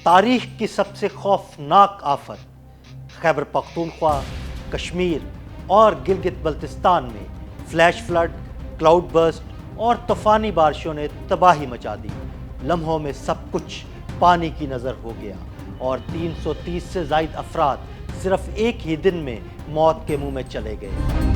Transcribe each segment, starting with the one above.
تاریخ کی سب سے خوفناک آفت خیبر پختونخوا، کشمیر اور گلگت بلتستان میں فلیش فلڈ، کلاؤڈ برسٹ اور طوفانی بارشوں نے تباہی مچا دی۔ لمحوں میں سب کچھ پانی کی نظر ہو گیا اور 330 سے زائد افراد صرف ایک ہی دن میں موت کے منہ میں چلے گئے۔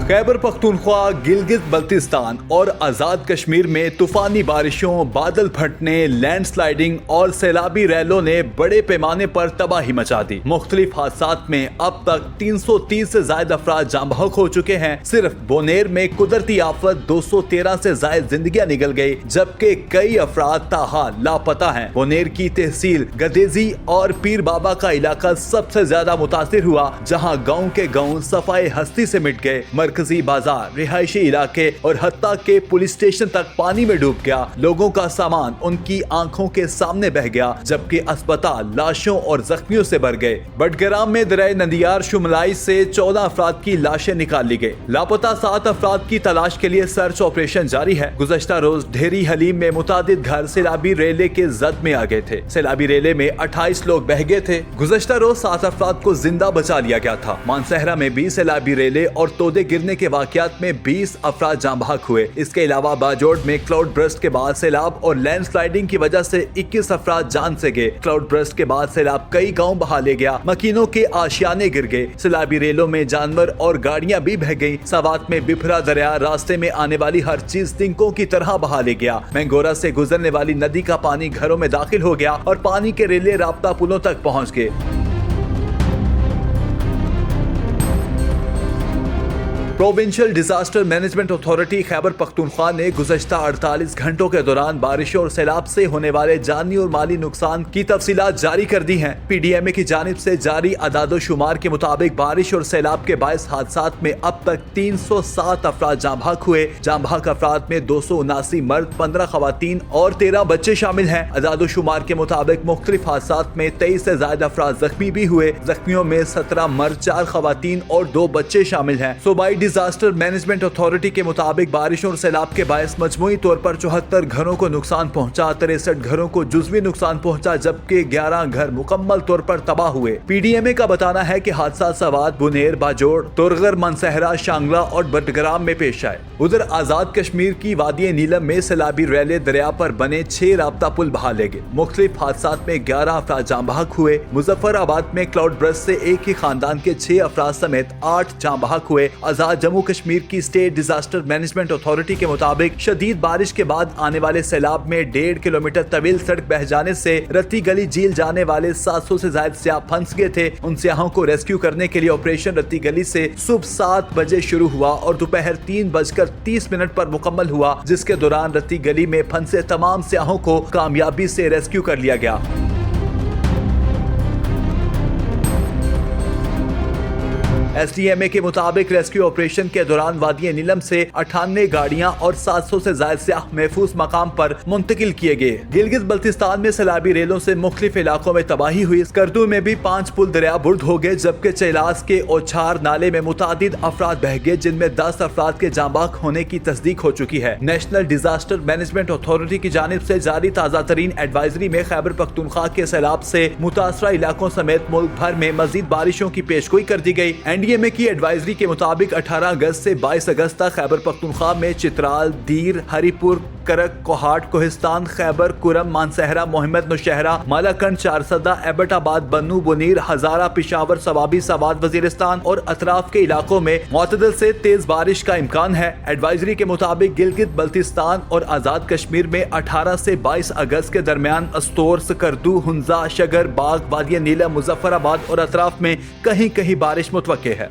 خیبر پختونخوا، گلگت بلتستان اور آزاد کشمیر میں طوفانی بارشوں، بادل پھٹنے، لینڈ سلائیڈنگ اور سیلابی ریلوں نے بڑے پیمانے پر تباہی مچا دی۔ مختلف حادثات میں اب تک 330 سے زائد افراد جاں بحق ہو چکے ہیں۔ صرف بونیر میں قدرتی آفت 213 سے زائد زندگیاں نگل گئی، جبکہ کئی افراد تاحال لاپتہ ہیں۔ بونیر کی تحصیل گدیزی اور پیر بابا کا علاقہ سب سے زیادہ متاثر ہوا، جہاں گاؤں کے گاؤں صفائے ہستی سے مٹ گئے۔ مرکزی بازار، رہائشی علاقے اور حتیٰ کہ پولیس اسٹیشن تک پانی میں ڈوب گیا۔ لوگوں کا سامان ان کی آنکھوں کے سامنے بہہ گیا، جبکہ اسپتال لاشوں اور زخمیوں سے بھر گئے۔ بٹگرام میں دریا نندیار شملائی سے 14 افراد کی لاشیں نکال لی گئی۔ لاپتہ 7 افراد کی تلاش کے لیے سرچ آپریشن جاری ہے۔ گزشتہ روز ڈھیری حلیم میں متعدد گھر سیلابی ریلے کے زد میں آ گئے تھے۔ سیلابی ریلے میں 28 لوگ بہہ گئے تھے۔ گزشتہ روز 7 افراد کو زندہ بچا لیا گیا تھا۔ مانسہرہ میں بھی سیلابی ریلے اور تودے گرنے کے واقعات میں 20 افراد جاں بحق ہوئے۔ اس کے علاوہ باجوڑ میں کلاؤڈ برسٹ کے بعد سیلاب اور لینڈ سلائیڈنگ کی وجہ سے 21 افراد جان سے گئے۔ کلاؤڈ برسٹ کے بعد سیلاب کئی گاؤں بہا لے گیا، مکینوں کے آشیانے گر گئے۔ سیلابی ریلوں میں جانور اور گاڑیاں بھی بہہ گئیں۔ سوات میں بپھرا دریا راستے میں آنے والی ہر چیز تنکوں کی طرح بہا لے گیا۔ مینگورا سے گزرنے والی ندی کا پانی گھروں میں داخل ہو گیا اور پانی کے ریلے رابطہ پلوں تک پہنچ گئے۔ Provincial disaster management authority Khyber Pakhtunkhwa نے گزشتہ 48 گھنٹوں کے دوران بارشوں اور سیلاب سے ہونے والے جانی اور مالی نقصان کی تفصیلات جاری کر دی ہیں۔ پی ڈی ایم اے کی جانب سے جاری اعداد و شمار کے مطابق بارش اور سیلاب کے باعث حادثات میں اب تک 307 افراد جاں بحق ہوئے۔ جاں بحق افراد میں 279 مرد، 15 خواتین اور 13 بچے شامل ہیں۔ اعداد و شمار کے مطابق مختلف حادثات میں 23 سے زائد افراد زخمی بھی ہوئے۔ زخمیوں میں 17 مرد، 4 خواتین اور 2 بچے شامل ہیں۔ صوبائی ڈیزاسٹر مینجمنٹ اتھارٹی کے مطابق بارشوں اور سیلاب کے باعث مجموعی طور پر 74 گھروں کو نقصان پہنچا، 63 گھروں کو جزوی نقصان پہنچا، جبکہ 11 گھر مکمل طور پر تباہ ہوئے۔ پی ڈی ایم اے کا بتانا ہے کہ حادثات سوات، بونیر، باجوڑ، تورغر، مانسہرہ، شانگلہ اور بٹگرام میں پیش آئے۔ ادھر آزاد کشمیر کی وادی نیلم میں سیلابی ریلے دریا پر بنے 6 رابطہ پل بہا لے گئے۔ مختلف حادثات میں 11 افراد جاں بحق ہوئے۔ مظفر آباد میں کلاؤڈ برسٹ سے ایک ہی خاندان کے 6 افراد سمیت 8 جاں بحق ہوئے۔ آزاد جموں کشمیر کی اسٹیٹ ڈیزاسٹر مینجمنٹ اتھارٹی کے مطابق شدید بارش کے بعد آنے والے سیلاب میں 1.5 کلومیٹر طویل سڑک بہہ جانے سے رتی گلی جھیل جانے والے 700 سے زائد سیاح پھنس گئے تھے۔ ان سیاحوں کو ریسکیو کرنے کے لیے آپریشن رتی گلی سے صبح 7 بجے شروع ہوا اور دوپہر 3:30 پر مکمل ہوا، جس کے دوران رتی گلی میں پھنسے تمام سیاحوں کو کامیابی سے ریسکیو کر لیا گیا۔ ایس ڈی ایم اے کے مطابق ریسکیو آپریشن کے دوران وادی نیلم سے 98 گاڑیاں اور 700 سے زائد سیاح محفوظ مقام پر منتقل کیے گئے۔ گلگت بلتستان میں سیلابی ریلوں سے مختلف علاقوں میں تباہی ہوئی۔ اسکردو میں بھی 5 پل دریا برد ہو گئے، جبکہ چیلاس کے اوچھار نالے میں متعدد افراد بہہ گئے، جن میں 10 افراد کے جاں بحق ہونے کی تصدیق ہو چکی ہے۔ نیشنل ڈیزاسٹر مینجمنٹ اتھارٹی کی جانب سے جاری تازہ ترین ایڈوائزری میں خیبر پختونخوا کے سیلاب سے متاثرہ علاقوں سمیت ملک بھر میں مزید بارشوں کی پیشگوئی کر دی گئی۔ ڈی ایم اے کی ایڈوائزری کے مطابق 18 اگست سے 22 اگست تک خیبر پختونخوا میں چترال، دیر، ہری پور، کرک، کوہاٹ، کوہستان، خیبر، کرم، مانسہرہ، محمد نوشہرہ، مالاکنڈ، چارسدہ، ایبٹ آباد، بنو، بنیر، ہزارہ، پشاور، سوابی، سوات، وزیرستان اور اطراف کے علاقوں میں معتدل سے تیز بارش کا امکان ہے۔ ایڈوائزری کے مطابق گلگت بلتستان اور آزاد کشمیر میں 18 سے 22 اگست کے درمیان استور، سکردو، ہنزا، شگر، باغ، وادی نیلم، مظفر آباد اور اطراف میں کہیں کہیں بارش متوقع ہے۔